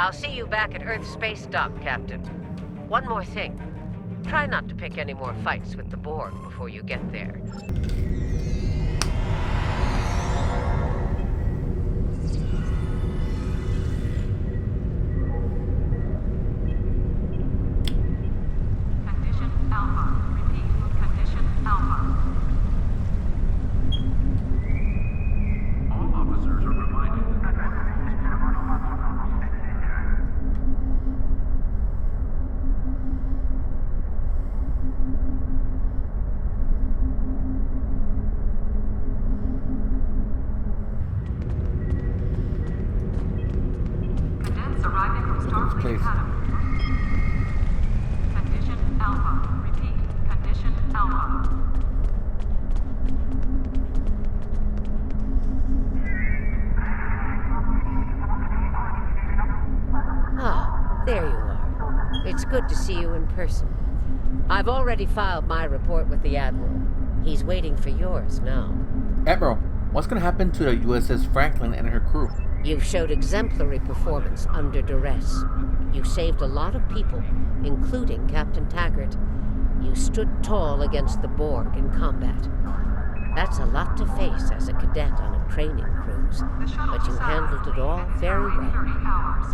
I'll see you back at Earth Space Dock, Captain. One more thing. Try not to pick any more fights with the Borg before you get there. Condition Alpha. Repeat. Condition Alpha. All officers are reminded that cadets arriving from Starfleet Academy. Condition Alpha. Repeat. Condition Alpha. Ah, there you are. It's good to see you in person. I've already filed my report with the Admiral. He's waiting for yours now. Admiral, what's gonna happen to the USS Franklin and her crew? You've showed exemplary performance under duress. You saved a lot of people, including Captain Taggart. You stood tall against the Borg in combat. That's a lot to face as a cadet on a training cruise, but you handled it all very well.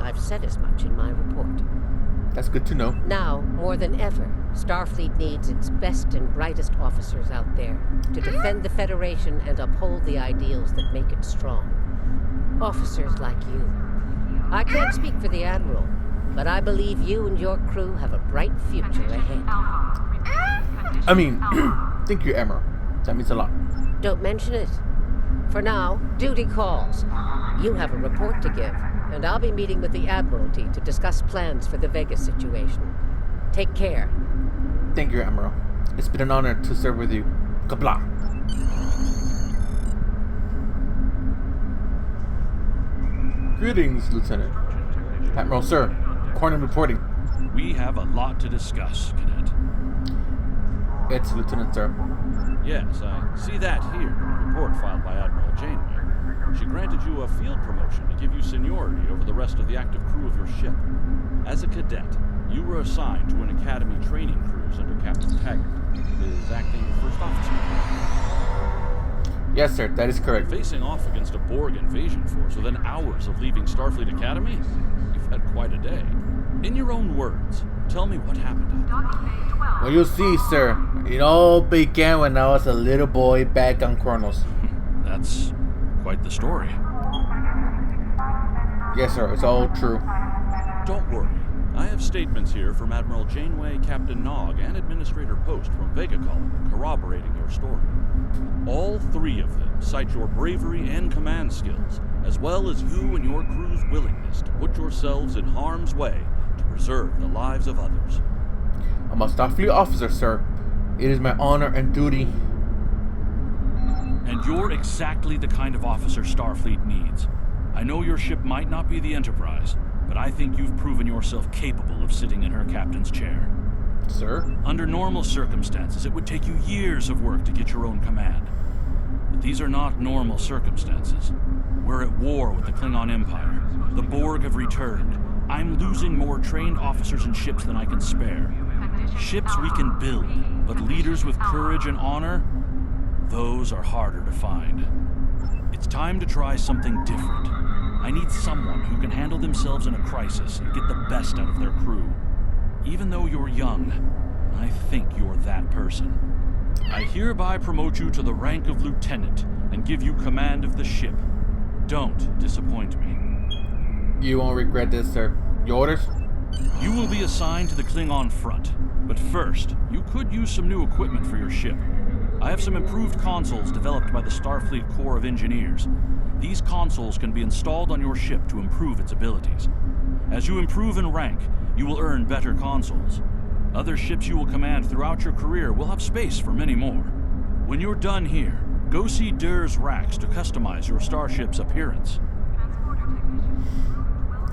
I've said as much in my report. That's good to know. Now, more than ever, Starfleet needs its best and brightest officers out there to defend the Federation and uphold the ideals that make it strong. Officers like you. I can't speak for the Admiral, but I believe you and your crew have a bright future ahead. I mean, thank you, Admiral. That means a lot. Don't mention it. For now, duty calls. You have a report to give, and I'll be meeting with the Admiralty to discuss plans for the Vega situation. Take care. Thank you, Admiral. It's been an honor to serve with you. Kabla. Greetings, Lieutenant. Admiral, sir. Corning reporting. We have a lot to discuss, Cadet. It's Lieutenant, sir. Yes, I see that here in the report filed by Admiral Janeway. She granted you a field promotion to give you seniority over the rest of the active crew of your ship. As a cadet, you were assigned to an Academy training cruise under Captain Taggart, his acting first officer. Yes, sir, that is correct. Facing off against a Borg invasion force within hours of leaving Starfleet Academy? You've had quite a day. In your own words, tell me what happened out there. Well, you'll see, sir. It all began when I was a little boy back on Kronos. That's quite the story. Yes, sir, it's all true. Don't worry. I have statements here from Admiral Janeway, Captain Nog, and Administrator Post from Vega Colony corroborating your story. All three of them cite your bravery and command skills, as well as you and your crew's willingness to put yourselves in harm's way to preserve the lives of others. I'm a Starfleet officer, sir. It is my honor and duty. And you're exactly the kind of officer Starfleet needs. I know your ship might not be the Enterprise, but I think you've proven yourself capable of sitting in her captain's chair. Sir? Under normal circumstances, it would take you years of work to get your own command. But these are not normal circumstances. We're at war with the Klingon Empire. The Borg have returned. I'm losing more trained officers and ships than I can spare. Ships we can build, but leaders with courage and honor, those are harder to find. It's time to try something different. I need someone who can handle themselves in a crisis and get the best out of their crew. Even though you're young, I think you're that person. I hereby promote you to the rank of lieutenant and give you command of the ship. Don't disappoint me. You won't regret this, sir. Your orders? You will be assigned to the Klingon front. But first, you could use some new equipment for your ship. I have some improved consoles developed by the Starfleet Corps of Engineers. These consoles can be installed on your ship to improve its abilities. As you improve in rank, you will earn better consoles. Other ships you will command throughout your career will have space for many more. When you're done here, go see Durr's racks to customize your starship's appearance.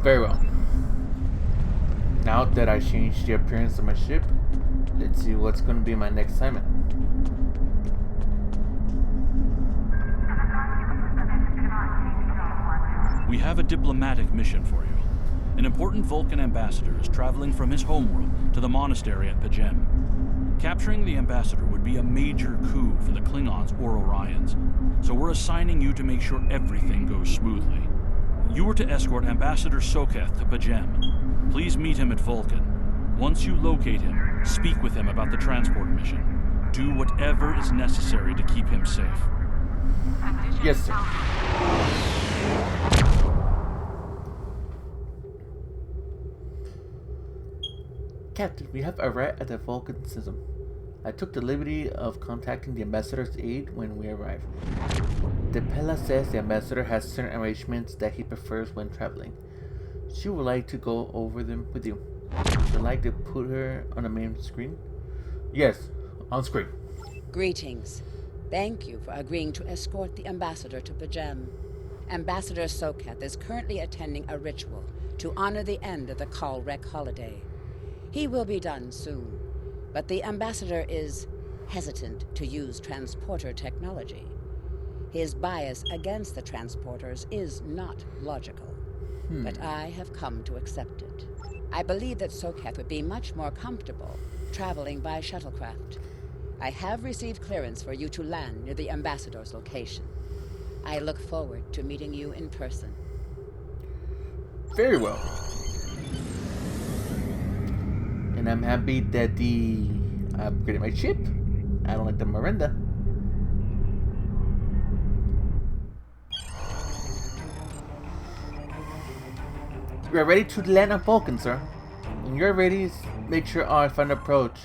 Very well. Now that I changed the appearance of my ship, let's see what's going to be my next assignment. We have a diplomatic mission for you. An important Vulcan ambassador is traveling from his homeworld to the monastery at Pajem. Capturing the ambassador would be a major coup for the Klingons or Orions, so we're assigning you to make sure everything goes smoothly. You were to escort Ambassador Soketh to Pajem. Please meet him at Vulcan. Once you locate him, speak with him about the transport mission. Do whatever is necessary to keep him safe. Yes, sir. Captain, we have arrived at the Vulcan system. I took the liberty of contacting the ambassador's aide when we arrived. Depella says the ambassador has certain arrangements that he prefers when traveling. She would like to go over them with you. Would you like to put her on the main screen? Yes, on screen. Greetings. Thank you for agreeing to escort the ambassador to Pajem. Ambassador Soketh is currently attending a ritual to honor the end of the Kalrek holiday. He will be done soon, but the ambassador is hesitant to use transporter technology. His bias against the transporters is not logical, but I have come to accept it. I believe that Soketh would be much more comfortable traveling by shuttlecraft. I have received clearance for you to land near the ambassador's location. I look forward to meeting you in person. Very well. And I'm happy that I upgraded my ship. I don't like the Miranda. We are ready to land on Vulcan, sir. When you're ready, make sure our final approach.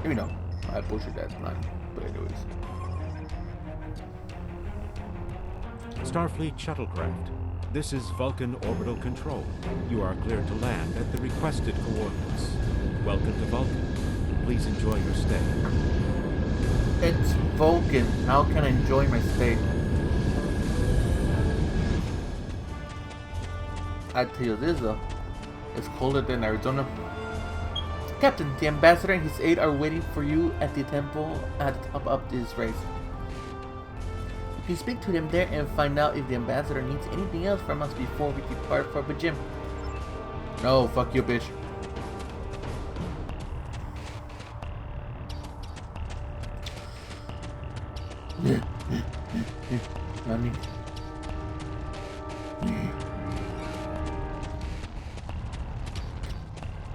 You know, I bullshit that line, but anyways. Starfleet shuttlecraft. This is Vulcan Orbital Control. You are cleared to land at the requested coordinates. Welcome to Vulcan. Please enjoy your stay. It's Vulcan. How can I enjoy my stay? I tell you this though, it's colder than Arizona. Captain, the ambassador and his aide are waiting for you at the temple at the top of this race. You can speak to them there and find out if the ambassador needs anything else from us before we depart for Pajem. No, fuck you, bitch. Nani?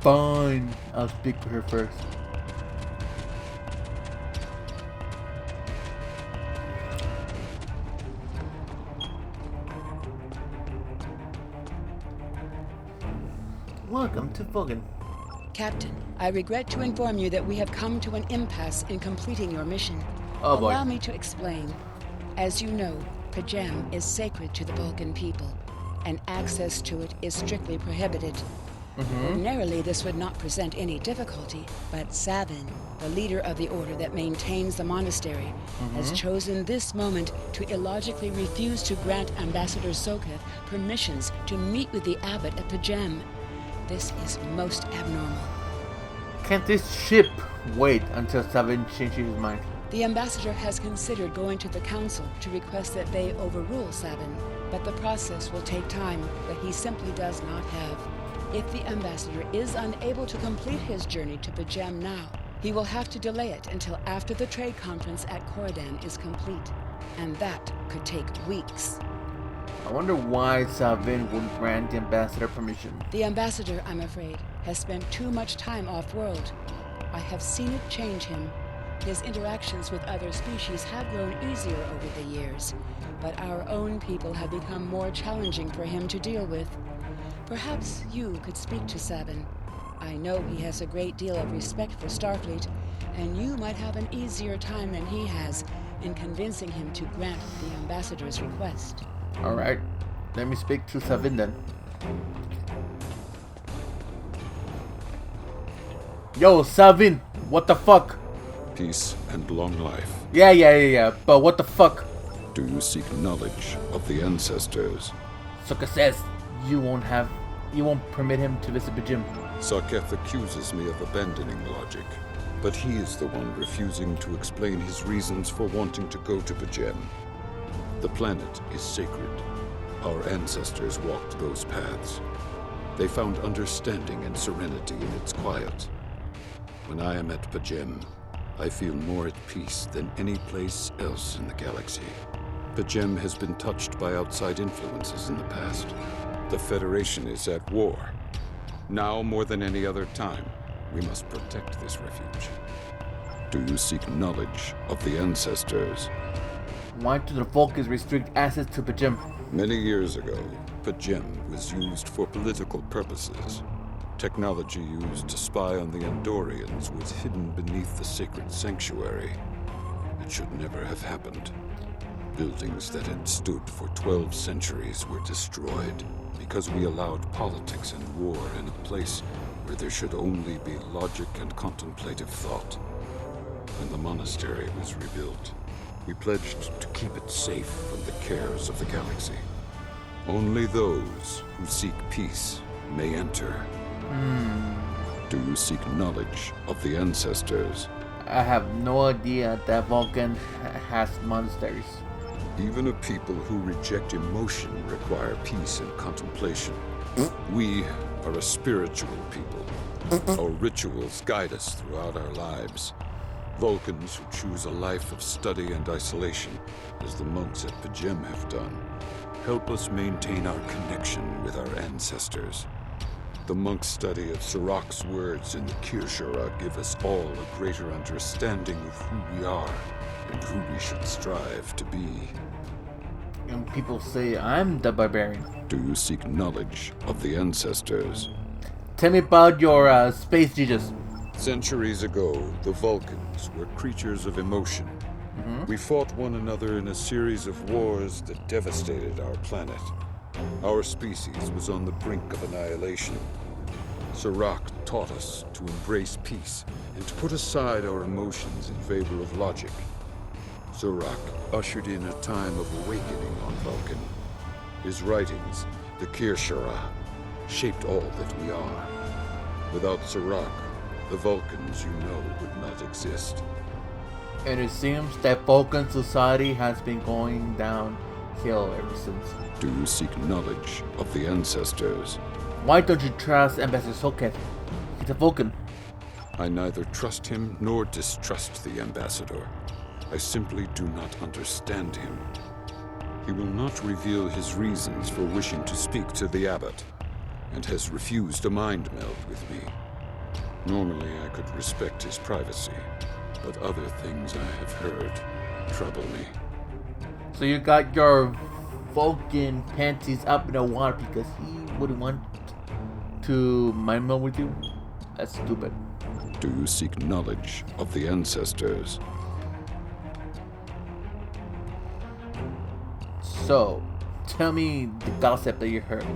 Fine, I'll speak to her first. Welcome to Vulcan. Captain, I regret to inform you that we have come to an impasse in completing your mission. Oh boy. Allow me to explain. As you know, Pajem is sacred to the Vulcan people, and access to it is strictly prohibited. Ordinarily, this would not present any difficulty, but Savin, the leader of the order that maintains the monastery, has chosen this moment to illogically refuse to grant Ambassador Soketh permissions to meet with the abbot at Pajem. This is most abnormal. Can't this ship wait until Savin changes his mind? The ambassador has considered going to the council to request that they overrule Savin, but the process will take time that he simply does not have. If the ambassador is unable to complete his journey to Pajem now, he will have to delay it until after the trade conference at Corridan is complete, and that could take weeks. I wonder why Savin wouldn't grant the ambassador permission. The ambassador, I'm afraid, has spent too much time off-world. I have seen it change him. His interactions with other species have grown easier over the years, but our own people have become more challenging for him to deal with. Perhaps you could speak to Savin. I know he has a great deal of respect for Starfleet, and you might have an easier time than he has in convincing him to grant the ambassador's request. Alright, let me speak to Savin then. Yo, Savin, what the fuck? Peace and long life. Yeah, but what the fuck? Do you seek knowledge of the ancestors? Soketh says you won't permit him to visit Pajem. Soketh accuses me of abandoning logic, but he is the one refusing to explain his reasons for wanting to go to Pajem. The planet is sacred. Our ancestors walked those paths. They found understanding and serenity in its quiet. When I am at Pajem, I feel more at peace than any place else in the galaxy. Pajem has been touched by outside influences in the past. The Federation is at war. Now more than any other time, we must protect this refuge. Do you seek knowledge of the ancestors? Why do the Vulcans restrict access to Pajem? Many years ago, Pajem was used for political purposes. Technology used to spy on the Andorians was hidden beneath the sacred sanctuary. It should never have happened. Buildings that had stood for 12 centuries were destroyed because we allowed politics and war in a place where there should only be logic and contemplative thought. When the monastery was rebuilt, we pledged to keep it safe from the cares of the galaxy. Only those who seek peace may enter. Do you seek knowledge of the ancestors? I have no idea that Vulcan has monasteries. Even a people who reject emotion require peace and contemplation. We are a spiritual people. Our rituals guide us throughout our lives. Vulcans who choose a life of study and isolation, as the monks at Pajem have done, help us maintain our connection with our ancestors. The monk's study of Sirach's words in the Kirshara give us all a greater understanding of who we are and who we should strive to be. And people say I'm the barbarian. Do you seek knowledge of the ancestors? Tell me about your space Jesus. Centuries ago, the Vulcans were creatures of emotion. We fought one another in a series of wars that devastated our planet. Our species was on the brink of annihilation. Sirach taught us to embrace peace and to put aside our emotions in favor of logic. Sirach ushered in a time of awakening on Vulcan. His writings, the Kirshara, shaped all that we are. Without Sirach, the Vulcans you know would not exist. And it seems that Vulcan society has been going downhill ever since. Do you seek knowledge of the ancestors? Why don't you trust Ambassador Soketh? He's a Vulcan. I neither trust him nor distrust the ambassador. I simply do not understand him. He will not reveal his reasons for wishing to speak to the abbot, and has refused a mind meld with me. Normally I could respect his privacy, but other things I have heard trouble me. So you got your Vulcan panties up in the water because he wouldn't want to mind meld with you? That's stupid. Do you seek knowledge of the ancestors? So, tell me the gossip that you heard.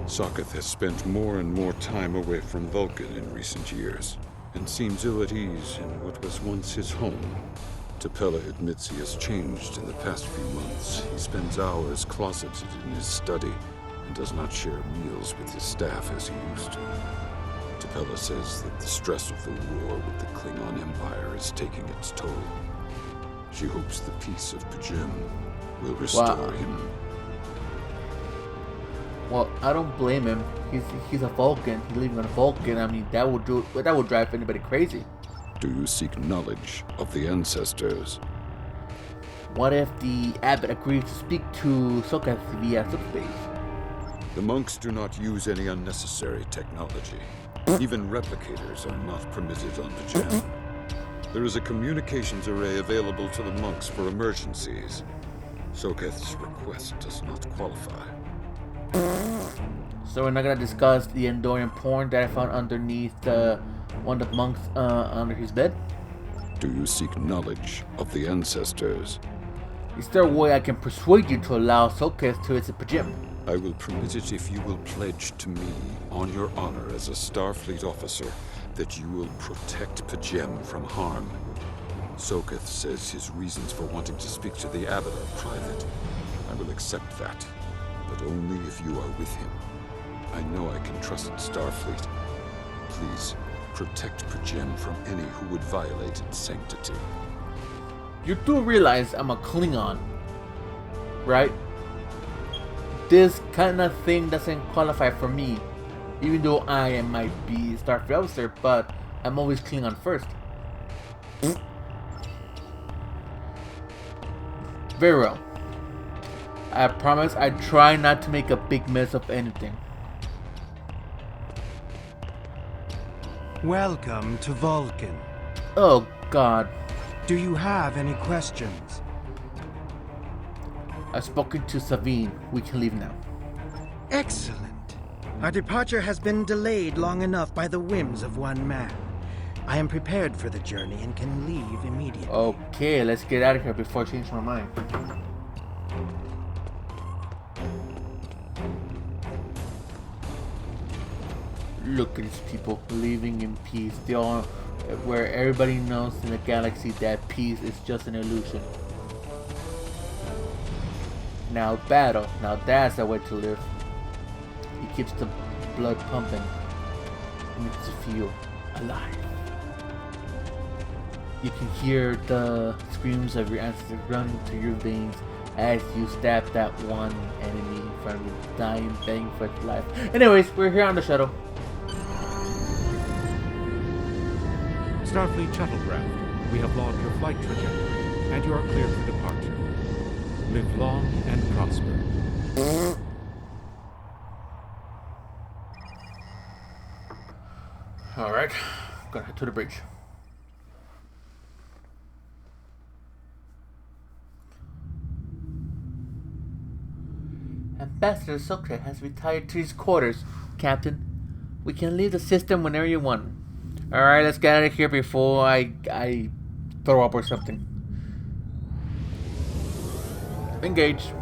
Soketh has spent more and more time away from Vulcan in recent years, and seems ill at ease in what was once his home. Tapella admits he has changed in the past few months. He spends hours closeted in his study, and does not share meals with his staff as he used to. Tapella says that the stress of the war with the Klingon Empire is taking its toll. She hopes the peace of Pajem will restore him. Well, I don't blame him. He's a Vulcan. He's living on a Vulcan. I mean, that would drive anybody crazy. Do you seek knowledge of the ancestors? What if the abbot agrees to speak to Soketh via subspace? The monks do not use any unnecessary technology. Even replicators are not permitted on Pajem. There is a communications array available to the monks for emergencies. Soketh's request does not qualify. So we're not gonna discuss the Andorian porn that I found underneath one of the monks under his bed? Do you seek knowledge of the ancestors? Is there a way I can persuade you to allow Soketh to visit Pajem? I will permit it if you will pledge to me, on your honor as a Starfleet officer, that you will protect Pajem from harm. Soketh says his reasons for wanting to speak to the abbot are private. I will accept that, but only if you are with him. I know I can trust Starfleet. Please, protect Pajem from any who would violate its sanctity. You do realize I'm a Klingon, right? this kind of thing doesn't qualify for me. Even though I might be Starfleet officer, but I'm always Klingon first. Very well. I promise I try not to make a big mess of anything. Welcome to Vulcan. Oh God. Do you have any questions? I've spoken to Savine. We can leave now. Excellent. Our departure has been delayed long enough by the whims of one man. I am prepared for the journey and can leave immediately. Okay, let's get out of here before I change my mind. Look at these people living in peace. They all, where everybody knows in the galaxy that peace is just an illusion. Now battle. Now that's the way to live. It keeps the blood pumping. It makes you feel alive. You can hear the screams of your ancestors running through your veins as you stab that one enemy in front of you, dying, begging for its life. Anyways, we're here on the shuttle. Starfleet shuttlecraft, we have logged your flight trajectory, and you are cleared for departure. Live long and prosper. Alright, gonna head to the bridge. Ambassador Sokrat has retired to his quarters, Captain. We can leave the system whenever you want. Alright, let's get out of here before I throw up or something. Engage.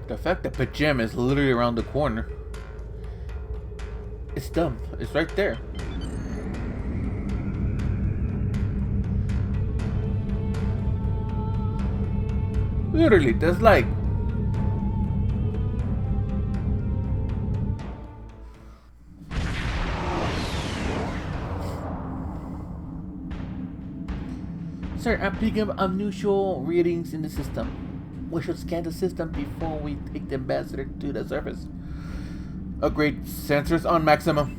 The fact that Pajem is literally around the corner. It's dumb. It's right there. Literally, there's like... Sir, I'm picking up unusual readings in the system. We should scan the system before we take the ambassador to the surface. Agreed. Sensors on maximum.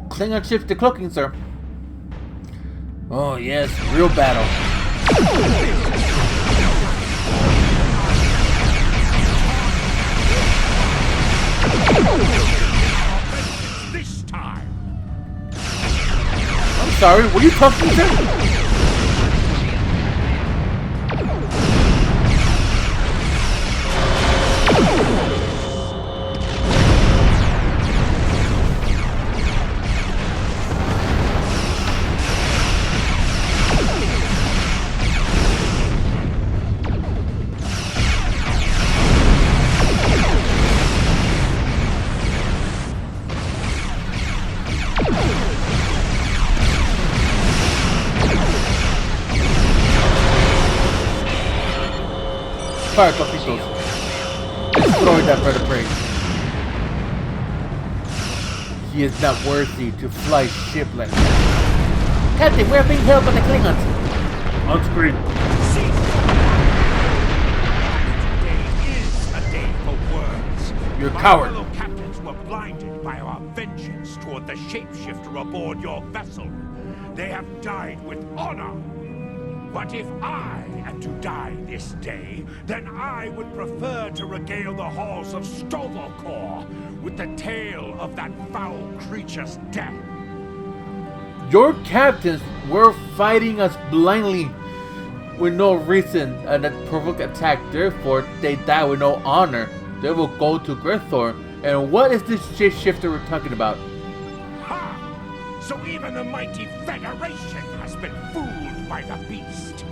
Klingon ships decloaking, sir. Oh yes, real battle. This time. I'm sorry, what are you talking to? Fire torpedoes. Destroy that bird of prey. He is not worthy to fly shiplet. Captain, we're being held by the Klingons. On screen. Today is a day for words. You're a My coward. fellow captains were blinded by our vengeance toward the shapeshifter aboard your vessel. They have died with honor. But if I am to die this day, then I would prefer to regale the halls of Sto-vo-kor with the tale of that foul creature's death. Your captains were fighting us blindly with no reason and that provoked attack. Therefore, they die with no honor. They will go to Grithor. And what is this shapeshifter we're talking about? Ha! So even the mighty Federation has been fooled by the beast.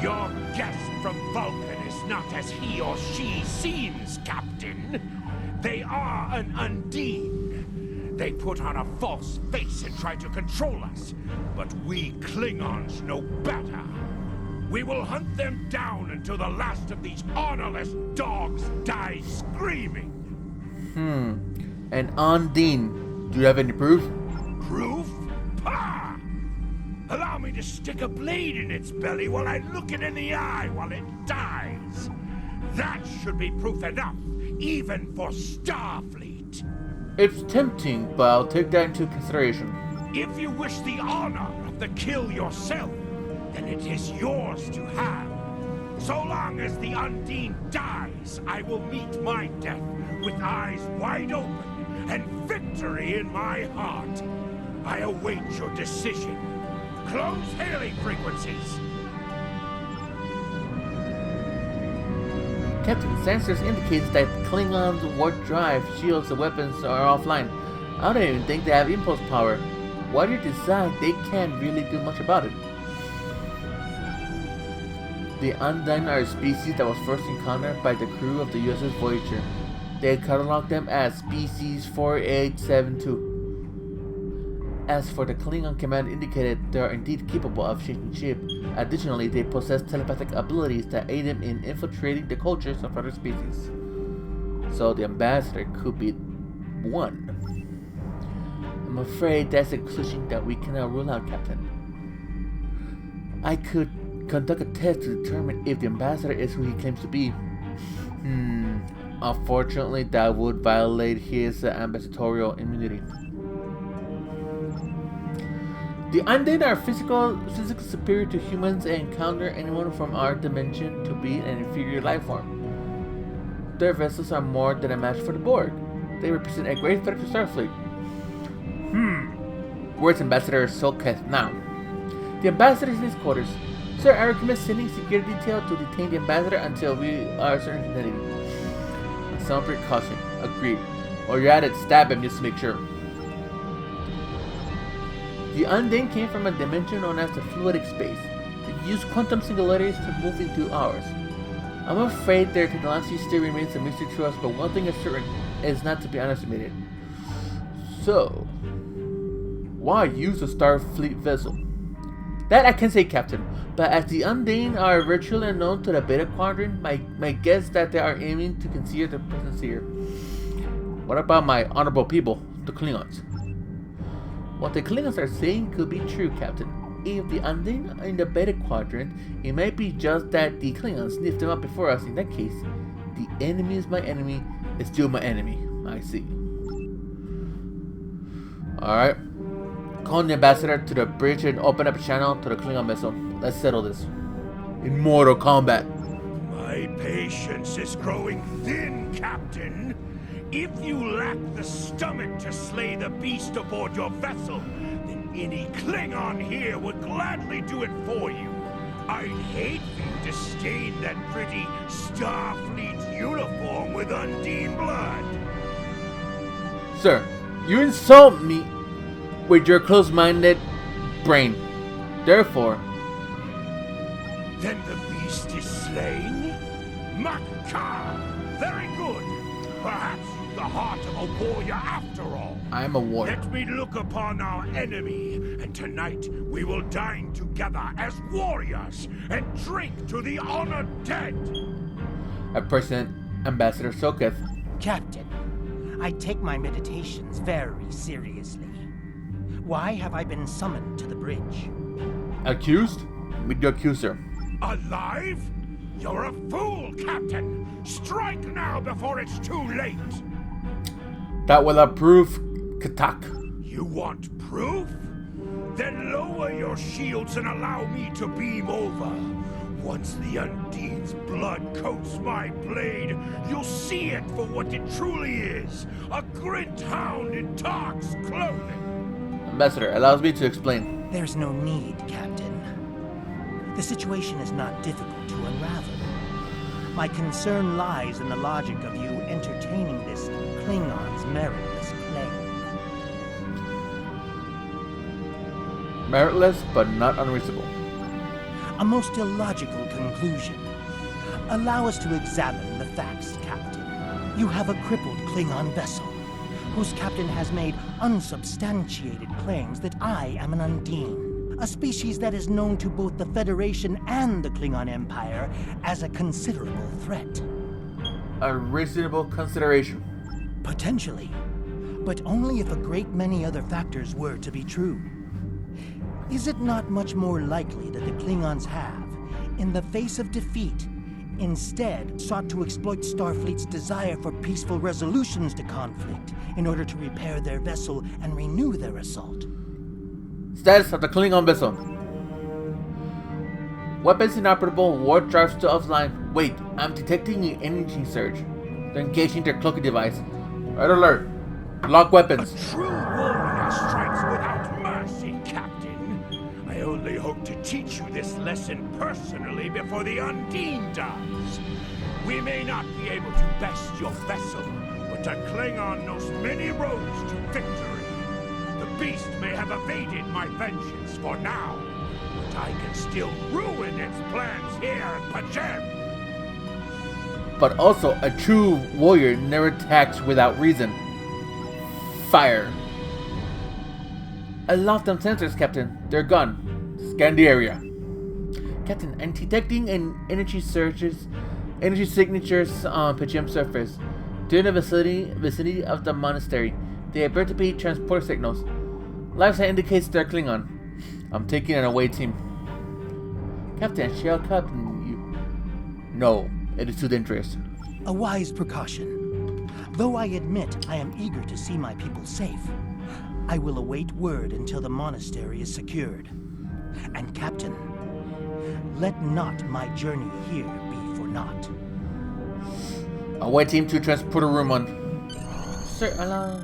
Your guest from Vulcan is not as he or she seems, Captain. They are an Undine. They put on a false face and try to control us, but we Klingons know better. We will hunt them down until the last of these honorless dogs die screaming. And Undine, do you have any proof? Proof? Pah! Allow me to stick a blade in its belly while I look it in the eye while it dies. That should be proof enough, even for Starfleet. It's tempting, but I'll take that into consideration. If you wish the honor of the kill yourself, then it is yours to have. So long as the Undine dies, I will meet my death with eyes wide open and victory in my heart. I await your decision. Close hailing frequencies. Captain, sensors indicates that Klingons' warp drive, shields, and weapons are offline. I don't even think they have impulse power. Why do you decide they can't really do much about it? The Undine are a species that was first encountered by the crew of the USS Voyager. They cataloged them as species 4872. As for the Klingon command indicated, they are indeed capable of changing shape. Additionally, they possess telepathic abilities that aid them in infiltrating the cultures of other species. So the ambassador could be one. I'm afraid that's a conclusion that we cannot rule out, Captain. I could conduct a test to determine if the ambassador is who he claims to be. Unfortunately, that would violate his ambassadorial immunity. The Undead are physically superior to humans and encounter anyone from our dimension to be an inferior life form. Their vessels are more than a match for the Borg. They represent a great threat to Starfleet. Where's Ambassador Solketh now? The ambassador is in his quarters. Sir, I recommend sending security detail to detain the ambassador until we are certain of his identity. Some precaution. Agreed. Or you're at it, stab him just to make sure. The Undane came from a dimension known as the fluidic space. They use quantum singularities to move into ours. I'm afraid their technology still remains a mystery to us, but one thing is certain, it is not to be underestimated. So, why use a Starfleet vessel? That I can say, Captain, but as the Undane are virtually unknown to the Beta Quadrant, my guess that they are aiming to conceal their presence here. What about my honorable people, the Klingons? What the Klingons are saying could be true, Captain. If the Undane are in the Beta Quadrant, it might be just that the Klingons sniffed them up before us. In that case, the enemy is my enemy, is still my enemy. I see. Alright. Call the ambassador to the bridge and open up a channel to the Klingon vessel. Let's settle this. In mortal combat. My patience is growing thin, Captain. If you lack the stomach to slay the beast aboard your vessel, then any Klingon here would gladly do it for you. I'd hate for you to stain that pretty Starfleet uniform with Undine blood. Sir, you insult me with your close-minded brain. Therefore, then the beast is slain? Makar! Very good. Perhaps you've the heart of a warrior after all. I am a warrior. Let me look upon our enemy, and tonight we will dine together as warriors and drink to the honored dead. I present Ambassador Soketh. Captain, I take my meditations very seriously. Why have I been summoned to the bridge? Accused? Meet the accuser. Alive? You're a fool, Captain! Strike now before it's too late! That will approve, Katak. You want proof? Then lower your shields and allow me to beam over. Once the Undine's blood coats my blade, you'll see it for what it truly is. A Grint hound in Tark's clothing. Ambassador, allows me to explain. There's no need, Captain. The situation is not difficult to unravel. My concern lies in the logic of you entertaining this Klingon's meritless claim. Meritless, but not unreasonable. A most illogical conclusion. Allow us to examine the facts, Captain. You have a crippled Klingon vessel. whose captain has made unsubstantiated claims that I am an Undine, a species that is known to both the Federation and the Klingon Empire as a considerable threat. A reasonable consideration. Potentially, but only if a great many other factors were to be true. Is it not much more likely that the Klingons have, in the face of defeat, instead sought to exploit Starfleet's desire for peaceful resolutions to conflict in order to repair their vessel and renew their assault? Status of the Klingon vessel. Weapons inoperable, warp drive still offline. Wait, I'm detecting an energy surge. They're engaging their cloaking device. Red alert. Lock weapons. A true warrior strikes without mercy, Captain. I only hope to teach you this lesson personally before the Undine does. We may not be able to best your vessel, but a Klingon knows many roads to victory. The beast may have evaded my vengeance for now, but I can still ruin its plans here at Pajem. But also, a true warrior never attacks without reason. Fire. I locked them sensors, Captain. They're gone. Scan the area. Captain, I'm detecting an energy signatures on Pajem surface. They're in the vicinity of the monastery. They appear to be transport signals. Life sign indicates they're Klingon. I'm taking an away team. Captain, shall accompany you? No, it is too dangerous. A wise precaution. Though I admit I am eager to see my people safe, I will await word until the monastery is secured. And Captain, let not my journey here be for naught. Away team to transporter room on. Sir, allow.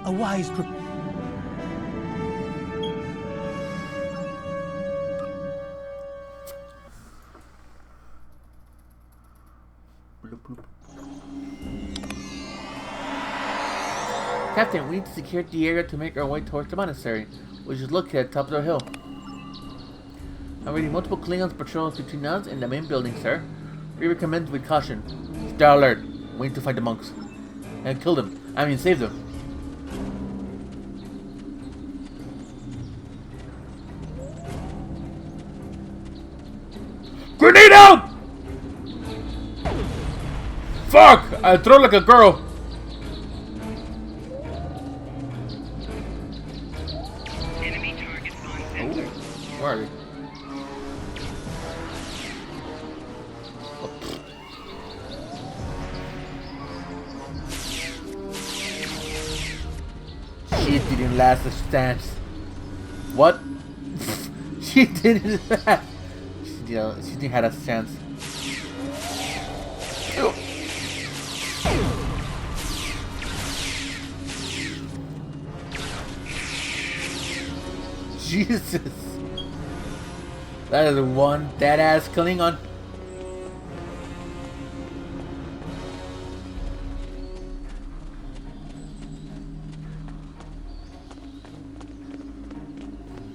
A wise Captain, we need to secure the area to make our way towards the monastery, which is located at the top of the hill. Already multiple Klingons patrols between us and the main building, sir. We recommend with caution. Stay alert. We need to find the monks. And kill them. I mean, save them. Grenade out! Fuck! I throw like a girl. Enemy targets on sensor. Where are they? She didn't last a chance. What? She didn't last. She didn't have a chance. Jesus. That is one dead-ass Klingon.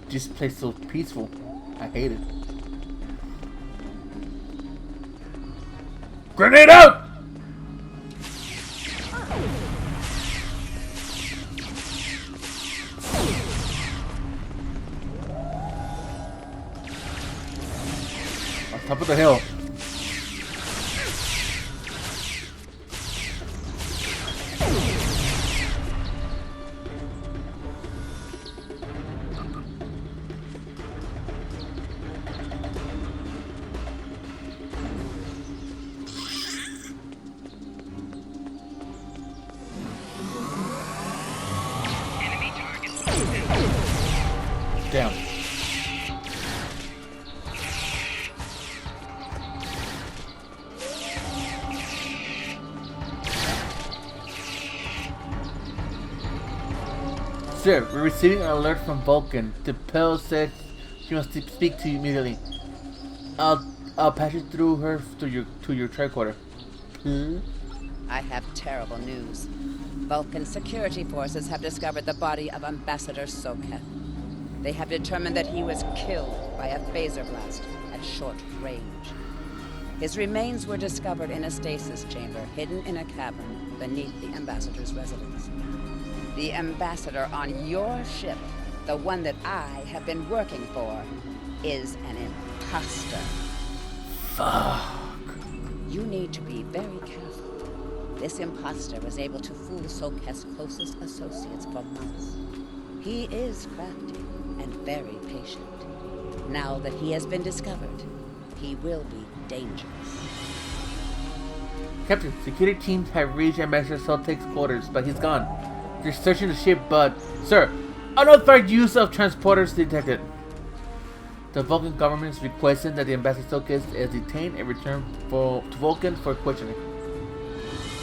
This place so peaceful. I hate it. Grenade out! On top of the hill. Enemy targets on sensor. Down. Sir, we're receiving an alert from Vulcan. The Pell said she must speak to you immediately. I'll pass you through her to your tricorder. I have terrible news. Vulcan security forces have discovered the body of Ambassador Soket. They have determined that he was killed by a phaser blast at short range. His remains were discovered in a stasis chamber hidden in a cavern beneath the ambassador's residence. The ambassador on your ship, the one that I have been working for, is an imposter. Fuck. You need to be very careful. This imposter was able to fool Soketh's closest associates for months. He is crafty and very patient. Now that he has been discovered, he will be dangerous. Captain, security teams have reached Ambassador Soltek's quarters, but he's gone. They're searching the ship, but... Sir, unauthorized use of transporters detected. The Vulcan government is requesting that the Ambassador Soltek is detained and returned to Vulcan for questioning.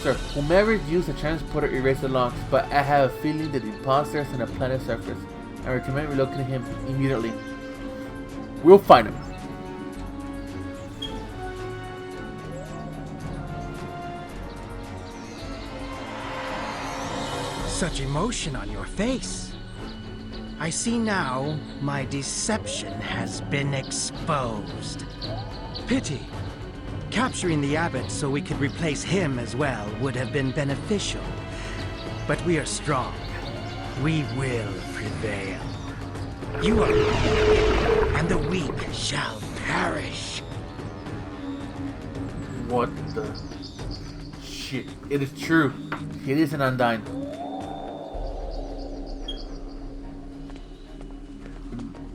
Sir, whomever used the transporter erased the logs, but I have a feeling that the imposter is on the planet's surface. I recommend relocating him immediately. We'll find him. Such emotion on your face. I see now my deception has been exposed. Pity. Capturing the abbot so we could replace him as well would have been beneficial. But we are strong. We will prevail. You are weak, and the weak shall perish. What the shit? It is true. It is an Undyne.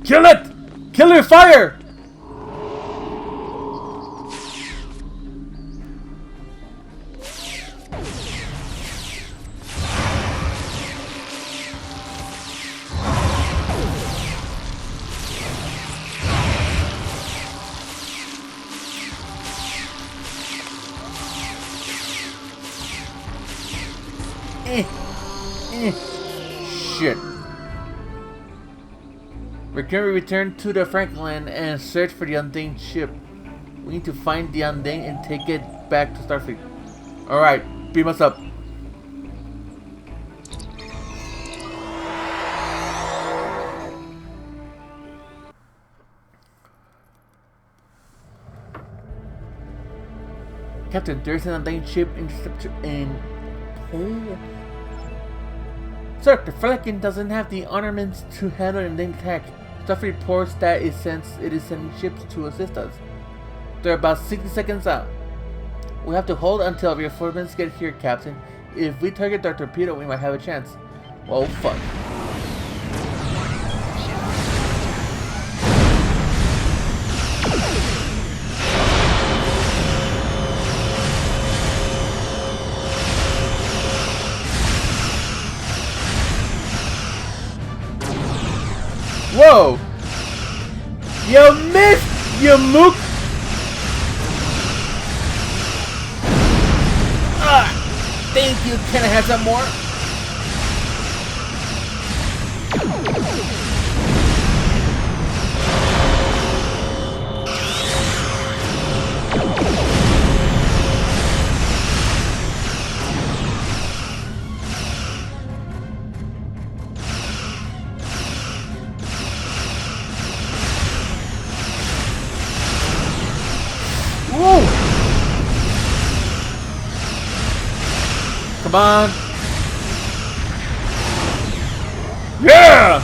Kill it! Kill it! Fire! Shit. We can return to the Franklin and search for the Undyne ship. We need to find the Undyne and take it back to Starfleet. Alright, beam us up. Captain, there's an Undyne ship interceptor in... Oh. Sir, the Franklin doesn't have the armaments to handle an Undyne attack. Stuff reports that it is sending ships to assist us. They're about 60 seconds out. We have to hold until reinforcements get here, Captain. If we target their torpedo, we might have a chance. Well, fuck. Whoa! You missed, you mook! Ah! Thank you, can I have some more? Come on. Yeah!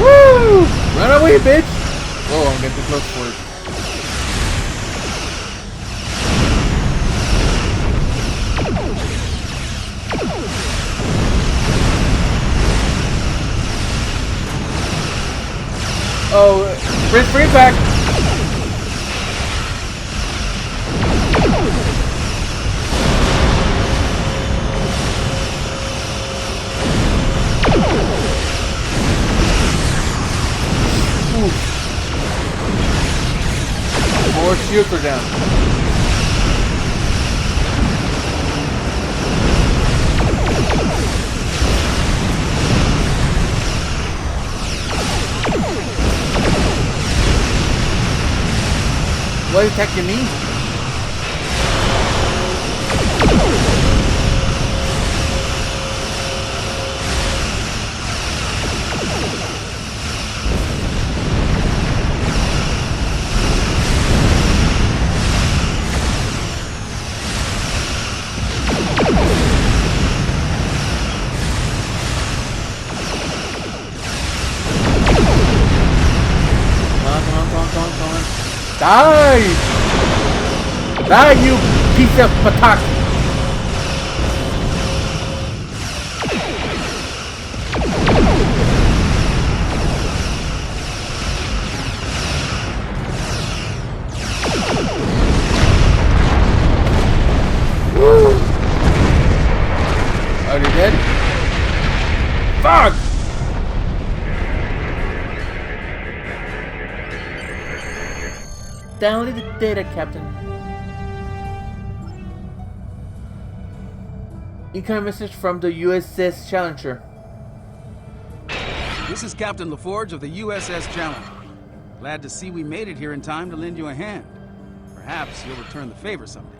Woo! Run away, bitch! Whoa, I'm getting too close for it. Oh, bring it back! Ooh. 4 shields are down. Somebody attacking me? Come on. Die! Die, you piece of patak! Woo! Are you dead? Fuck! Download the data, Captain. Incoming message from the USS Challenger. This is Captain LaForge of the USS Challenger. Glad to see we made it here in time to lend you a hand. Perhaps you'll return the favor someday.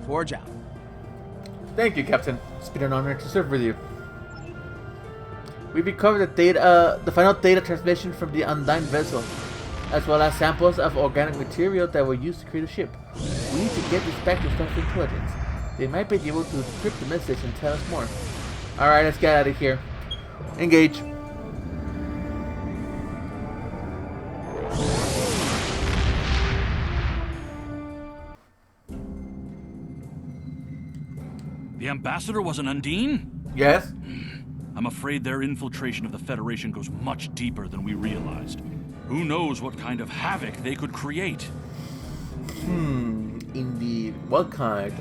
Forge out. Thank you, Captain. It's been an honor to serve with you. We've recovered the data, the final data transmission from the undying vessel, as well as samples of organic material that were used to create a ship. We need to get this back to Starfleet Intelligence. They might be able to decrypt the message and tell us more. Alright, let's get out of here. Engage. The ambassador was an Undine? Yes? I'm afraid their infiltration of the Federation goes much deeper than we realized. Who knows what kind of havoc they could create? Indeed. What kind?